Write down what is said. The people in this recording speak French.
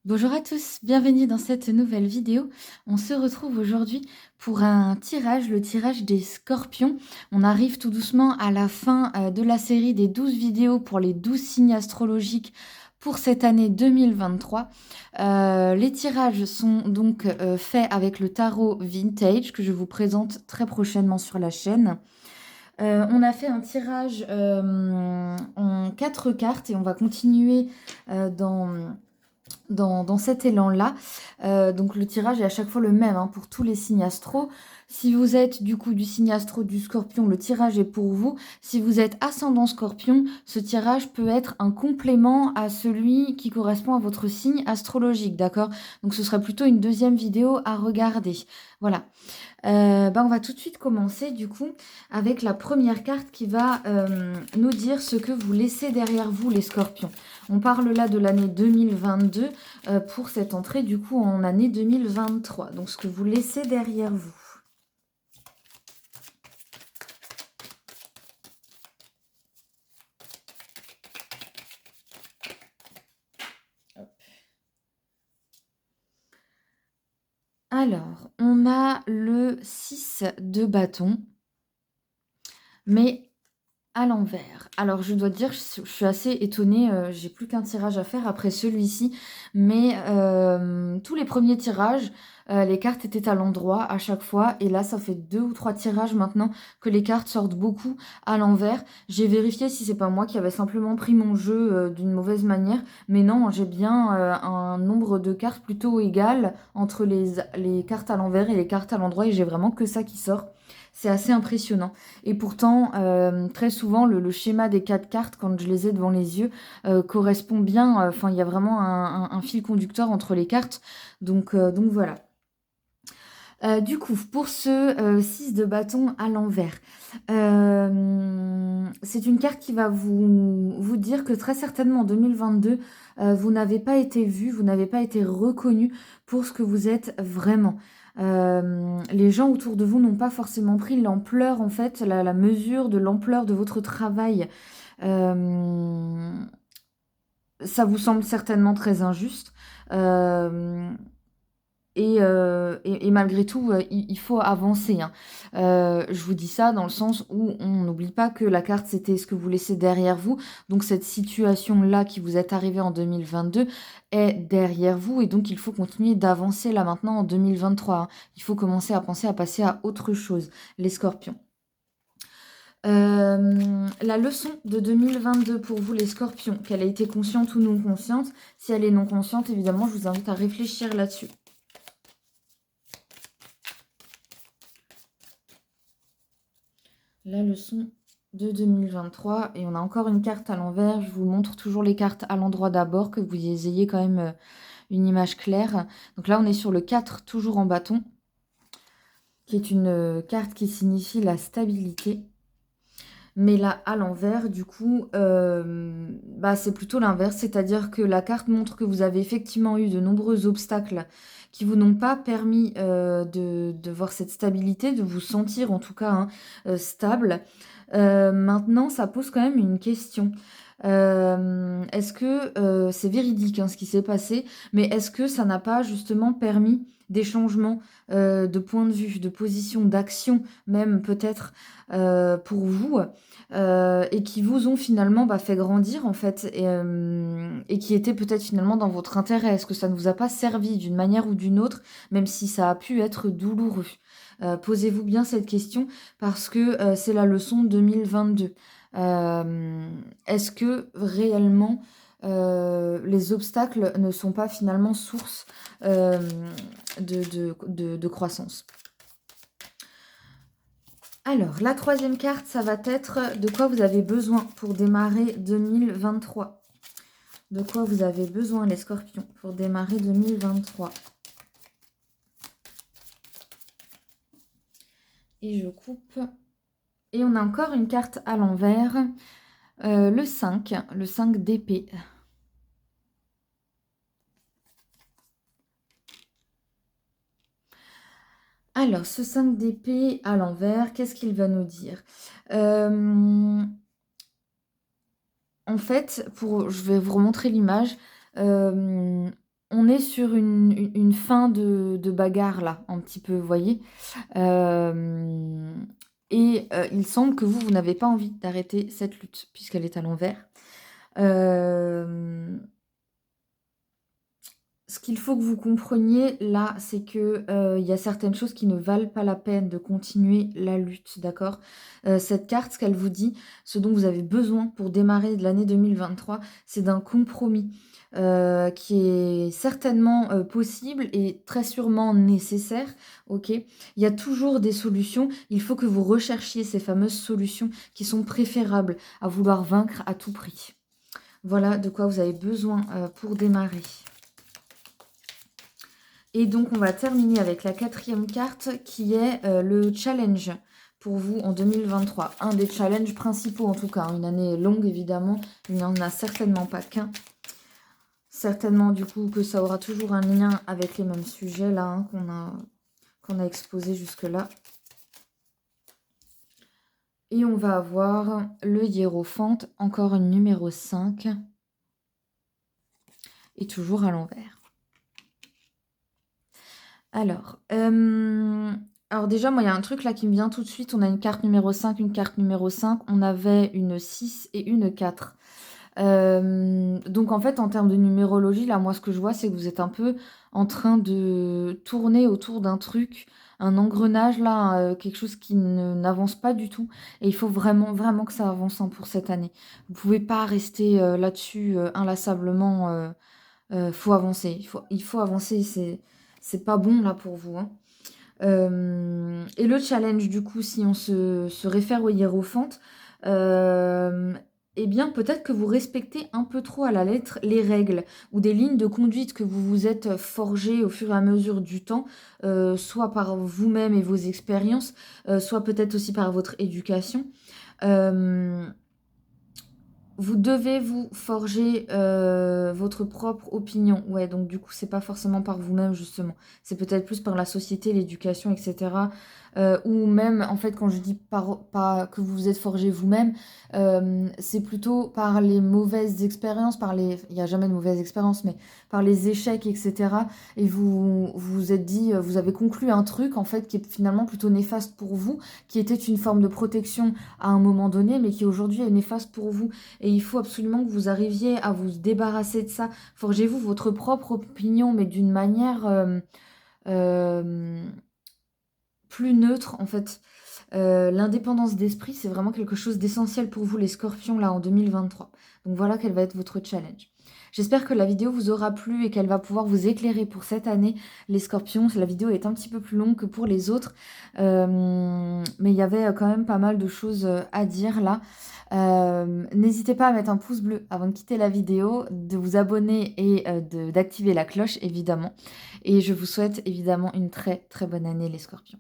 Bonjour à tous, bienvenue dans cette nouvelle vidéo. On se retrouve aujourd'hui pour un tirage, le tirage des scorpions. On arrive tout doucement à la fin de la série des 12 vidéos pour les 12 signes astrologiques pour cette année 2023. Les tirages sont donc faits avec le tarot vintage que je vous présente très prochainement sur la chaîne. On a fait un tirage en 4 cartes et on va continuer dans cet élan-là. Donc le tirage est à chaque fois le même pour tous les signes astro. Si vous êtes du coup du signe astro du scorpion, le tirage est pour vous. Si vous êtes ascendant scorpion, ce tirage peut être un complément à celui qui correspond à votre signe astrologique, d'accord? Donc ce sera plutôt une deuxième vidéo à regarder. Voilà. On va tout de suite commencer du coup avec la première carte qui va nous dire ce que vous laissez derrière vous les scorpions. On parle là de l'année 2022 pour cette entrée du coup en année 2023. Donc ce que vous laissez derrière vous. Alors, on a le 6 de bâton, mais à l'envers. Alors, je dois dire, je suis assez étonnée, j'ai plus qu'un tirage à faire après celui-ci, mais tous les premiers tirages, les cartes étaient à l'endroit à chaque fois, et là, ça fait 2 ou 3 tirages maintenant que les cartes sortent beaucoup à l'envers. J'ai vérifié si c'est pas moi qui avais simplement pris mon jeu d'une mauvaise manière, mais non, j'ai bien un nombre de cartes plutôt égal entre les cartes à l'envers et les cartes à l'endroit, et j'ai vraiment que ça qui sort. C'est assez impressionnant. Et pourtant, très souvent, le schéma des 4 cartes, quand je les ai devant les yeux, correspond bien. Enfin, il y a vraiment un fil conducteur entre les cartes. Donc voilà. Du coup, pour ce 6 de bâton à l'envers, c'est une carte qui va vous dire que très certainement en 2022, vous n'avez pas été vu, vous n'avez pas été reconnu pour ce que vous êtes vraiment. Les gens autour de vous n'ont pas forcément pris l'ampleur, en fait, la mesure de l'ampleur de votre travail. Euh, Ça vous semble certainement très injuste. Euh, et malgré tout, il faut avancer, hein. Je vous dis ça dans le sens où on n'oublie pas que la carte, c'était ce que vous laissez derrière vous. Donc cette situation-là qui vous est arrivée en 2022 est derrière vous et donc il faut continuer d'avancer là maintenant en 2023, hein. Il faut commencer à penser à passer à autre chose, les scorpions. La leçon de 2022 pour vous les scorpions, qu'elle a été consciente ou non consciente. Si elle est non consciente, évidemment, je vous invite à réfléchir là-dessus. La leçon de 2023 et on a encore une carte à l'envers. Je vous montre toujours les cartes à l'endroit d'abord, que vous ayez quand même une image claire. Donc là, on est sur le 4, toujours en bâton, qui est une carte qui signifie la stabilité. Mais là, à l'envers, du coup, c'est plutôt l'inverse. C'est-à-dire que la carte montre que vous avez effectivement eu de nombreux obstacles qui vous n'ont pas permis de voir cette stabilité, de vous sentir en tout cas stable. Maintenant, ça pose quand même une question. Est-ce que c'est véridique ce qui s'est passé, mais est-ce que ça n'a pas justement permis des changements de point de vue, de position, d'action, même peut-être pour vous, et qui vous ont finalement fait grandir en fait, et qui étaient peut-être finalement dans votre intérêt? Est-ce que ça ne vous a pas servi d'une manière ou d'une autre, même si ça a pu être douloureux? Posez-vous bien cette question parce que c'est la leçon 2022. Est-ce que réellement les obstacles ne sont pas finalement source euh, de croissance? Alors, la troisième carte, ça va être de quoi vous avez besoin pour démarrer 2023. De quoi vous avez besoin, les scorpions, pour démarrer 2023. Et je coupe. Et on a encore une carte à l'envers. Le 5 d'épée. Alors, ce 5 d'épée à l'envers, qu'est-ce qu'il va nous dire? En fait, je vais vous remontrer l'image. on est sur une fin de bagarre là, un petit peu, vous voyez? Hem il semble que vous n'avez pas envie d'arrêter cette lutte puisqu'elle est à l'envers. Hem Ce qu'il faut que vous compreniez là, c'est que, il y a certaines choses qui ne valent pas la peine de continuer la lutte, d'accord? Cette carte, ce qu'elle vous dit, ce dont vous avez besoin pour démarrer de l'année 2023, c'est d'un compromis, qui est certainement, possible et très sûrement nécessaire, OK? Il y a toujours des solutions, il faut que vous recherchiez ces fameuses solutions qui sont préférables à vouloir vaincre à tout prix. Voilà de quoi vous avez besoin, pour démarrer. Et donc, on va terminer avec la quatrième carte qui est le challenge pour vous en 2023. Un des challenges principaux en tout cas. Une année longue évidemment. Il n'y en a certainement pas qu'un. Certainement du coup que ça aura toujours un lien avec les mêmes sujets là hein, qu'on a exposé jusque-là. Et on va avoir le hiérophante, encore une numéro 5. Et toujours à l'envers. Alors déjà, moi, il y a un truc là qui me vient tout de suite. On a une carte numéro 5, une carte numéro 5. On avait une 6 et une 4. Donc en fait, en termes de numérologie, là, moi, ce que je vois, c'est que vous êtes un peu en train de tourner autour d'un truc, un engrenage, là, quelque chose qui n'avance pas du tout. Et il faut vraiment, vraiment que ça avance hein, pour cette année. Vous pouvez pas rester là-dessus inlassablement. Faut avancer. Il faut avancer. C'est pas bon là pour vous. Hein. Et le challenge, du coup, si on se réfère au hiérophante, eh bien, peut-être que vous respectez un peu trop à la lettre les règles ou des lignes de conduite que vous vous êtes forgées au fur et à mesure du temps, soit par vous-même et vos expériences, soit peut-être aussi par votre éducation. Vous devez vous forger, votre propre opinion. Ouais, donc du coup, c'est pas forcément par vous-même justement. C'est peut-être plus par la société, l'éducation et cetera, ou même en fait, quand je dis par pas que vous vous êtes forgé vous-même, c'est plutôt par les mauvaises expériences, par les il y a jamais de mauvaises expériences, mais par les échecs et cetera et vous êtes dit, vous avez conclu un truc en fait qui est finalement plutôt néfaste pour vous, qui était une forme de protection à un moment donné, mais qui aujourd'hui est néfaste pour vous. Et il faut absolument que vous arriviez à vous débarrasser de ça. Forgez-vous votre propre opinion, mais d'une manière euh, plus neutre, en fait. L'indépendance d'esprit, c'est vraiment quelque chose d'essentiel pour vous, les scorpions, là, en 2023. Donc voilà quel va être votre challenge. J'espère que la vidéo vous aura plu et qu'elle va pouvoir vous éclairer pour cette année, les scorpions. La vidéo est un petit peu plus longue que pour les autres, mais il y avait quand même pas mal de choses à dire là. N'hésitez pas à mettre un pouce bleu avant de quitter la vidéo, de vous abonner et d'activer la cloche évidemment. Et je vous souhaite évidemment une très très bonne année les scorpions.